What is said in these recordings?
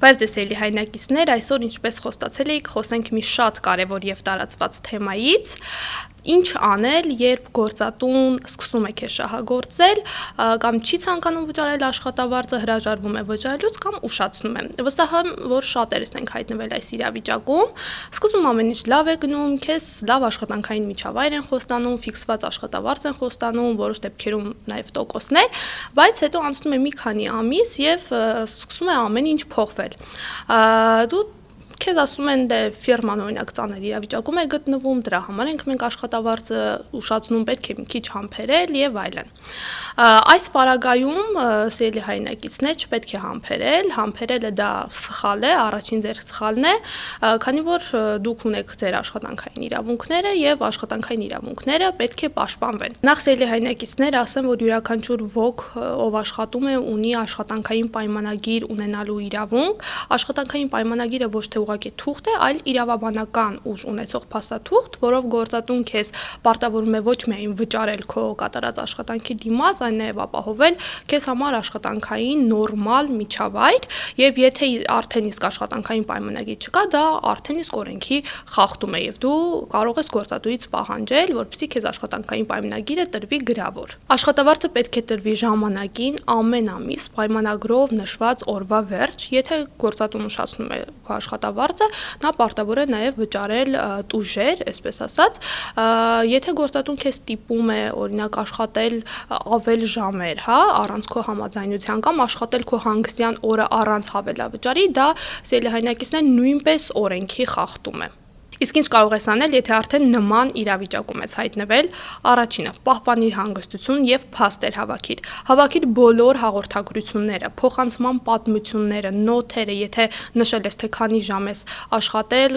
Բայց ձեզ էլի հայրենակիցներ, այսօր ինչպես խոստացել էիք, խոսենք մի շատ կարևոր եւ տարածված թեմայից. ինչ անել, երբ գործատուն սկսում է քեզ շահագործել, կամ չի ցանկանում վճարել աշխատավարձը, հրաժարվում է վճարելուց կամ ուշացնում է։ Վստահ եմ, որ շատերս ենք հայտնվել այս իրավիճակում։ Սկզբում ամեն ինչ լավ է գնում, քեզ լավ աշխատանքային միջավայր են խոստանում, ֆիքսված աշխատավարձ են խոստանում, որոշ դեպքերում նաեւ տոկոսներ, բայց հետո անցնում է մի քանի ամիս եւ սկսում է ամեն ինչ փոխվել։ Դու Քեզ ասում են, դե ֆիրման օրինակ ծանր իրավիճակում է գտնվում, դրա համար ենք մենք աշխատավարձը ուշացնում, պետք է մի քիչ համբերել եւ այլն։ Այս պարագայում սիրելի հայրենակիցներ չպետք է համբերելը դա սխալ է, առաջին ձեր սխալն է, քանի որ դուք ունեք ձեր աշխատանքային իրավունքները եւ աշխատանքային իրավունքները պետք է պաշտպանվեն։ Նախ սիրելի հայրենակիցներ, ասեմ, որ յուրաքանչյուր ոք, ով աշխատում է, ունի աշխատանքային պայմանագիր ունենալու իրավունք, աշխատանքային պայմանագիրը ոչ թե ուղղակի թուղթ է, այլ իրավաբանական ուժ ունեցող փաստաթուղթ, որով գործատուն քեզ պարտավորում է ոչ միայն վճարել քո կատարած աշխատանքի դիմաց, այլ նաև ապահովել քեզ համար աշխատանքային նորմալ միջավայր, եւ եթե արդեն իսկ աշխատանքային պայմանագիր չկա, դա արդեն իսկ օրենքի խախտում է եւ դու կարող ես գործատուից պահանջել, որպեսզի քեզ աշխատանքային պայմանագիրը տրվի գրավոր։ Աշխատավարձը պետք է տրվի ժամանակին, ամեն ամիս պայմանագրով նշված օրվա վերջ, եթե գործատուն ուշացնում է քո աշխատավարձը, նա պարտավոր է նաև վճարել տուժեր, այսպես ասած, եթե գործատուն քեզ ստիպում է օրինակ աշխատել ավել ժամեր, հա, առանց քո համաձայնության կամ աշխատել քո հանգստյան օրը առանց հավելավճարի, դա սիրելի հայրենակիցներ նույնպես օրենքի խախտում է։ Իսկ ինչ կարող ես անել, եթե արդեն նման իրավիճակում ես հայտնվել, առաջինը՝ պահպանիր հանգստություն եւ փաստեր հավաքիր։ Հավաքիր բոլոր հաղորդագրությունները, փոխանցման պատմությունները, նոթերը, եթե նշել ես, թե քանի ժամ ես աշխատել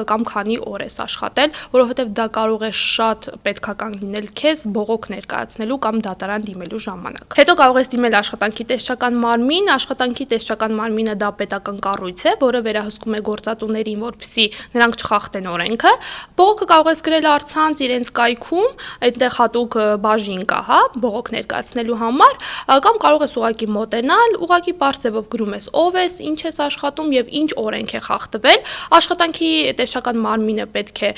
կամ քանի օր ես աշխատել, որովհետեւ դա կարող է շատ պետքական լինել քեզ բողոք ներկայացնելու կամ դատարան դիմելու ժամանակ։ Հետո կարող ես դիմել աշխատանքի տեսչական մարմին, աշխատանքի տեսչական մարմինը դա պետական կառույց է, որը վերահսկում է գործատուներին, որպեսզի նրանք չխախտեն օրենքը, բողոքը կարող ես գրել առցանց իրենց կայքում, այդտեղ հատուկ բաժին կա, հա, բողոք ներկայացնելու համար, կամ կարող ես ուղղակի մոտենալ, ուղղակի բարձրով գրում ես ով ես, ինչ ես աշխատում եւ ինչ օրենք է խախտվել, աշխատանքի տեսչական մարմինը պետք է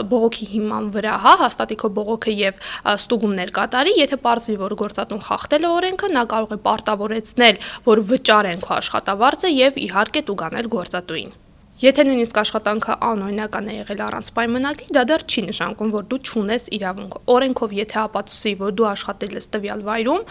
բողոքի հիման վրա, հա, հաստատի քո բողոքը եւ ստուգումներ կատարի, եթե պարզվի, որ գործատուն խախտել է օրենքը, նա կարող է պարտավորեցնել, որ վճարեն քո աշխատավարձը եւ իհարկե տուգանել գործատուին։ Եթե նույնիսկ աշխատանքը անօրինական է եղել առանց պայմանագրի, դա դեռ չի նշանակում, որ դու չունես իրավունք։ Օրենքով եթե ապացուցի, որ դու աշխատել ես տվյալ վայրում,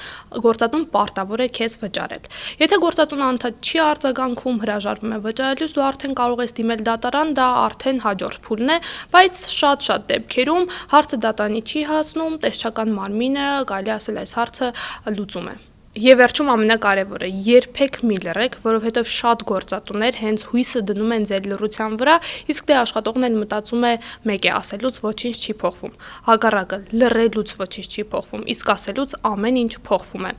գործատուն պարտավոր է քեզ վճարել։ Եթե գործատունը անդադ չի արձագանքում, հրաժարվում է վճարելուց, դու արդեն կարող ես դիմել դատարան, դա արդեն հաջորդ փուլն է, բայց շատ դեպքերում հարցը դատարանի չի հասնում, տեսչական մարմինը, կարելի ասել, այս հարցը լուծում է։ Եվ վերջում ամենակարևորը՝ երբեք մի լռեք, որովհետև շատ գործատուներ հենց հույսը դնում են ձեր լռության վրա, իսկ դե աշխատողն էլ մտածում է մեկ է ասելուց ոչինչ չի փոխվում։ Հակառակը, լռելուց ոչինչ չի փոխվում, իսկ ասելուց ամեն ինչ փոխվում է։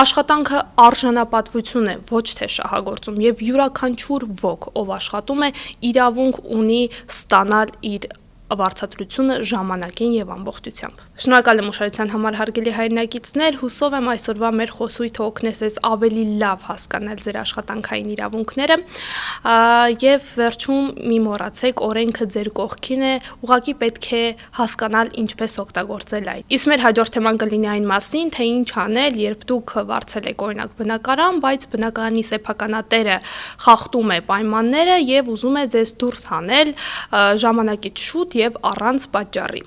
Աշխատանքը արժանապատվություն է, ոչ թե շահագործում, եւ յուրաքանչյուր ոք, ով աշխատում է, իրավունք ունի ստանալ իր վարձատրությունը ժամանակին եւ ամբողջությամբ։ Շնորհակալ եմ ուշադրության համար, հարգելի հայրենակիցներ, հուսով եմ այսօրվա մեր խոսույթը օգնեց ձեզ ավելի լավ հասկանալ ձեր աշխատանքային իրավունքները եւ վերջում մի մոռացեք, օրենքը ձեր կողքին է, ուղղակի պետք է հասկանալ ինչպես օգտագործել այն։ Իսկ մեր հաջորդ թեման կլինի այն մասին, թե ինչ անել, երբ դուք վարձել եք օրինակ բնակարան, բայց բնակարանի սեփականատերը խախտում է պայմանները եւ ուզում է ձեզ դուրս հանել ժամանակից շուտ եւ առանց պատճառի։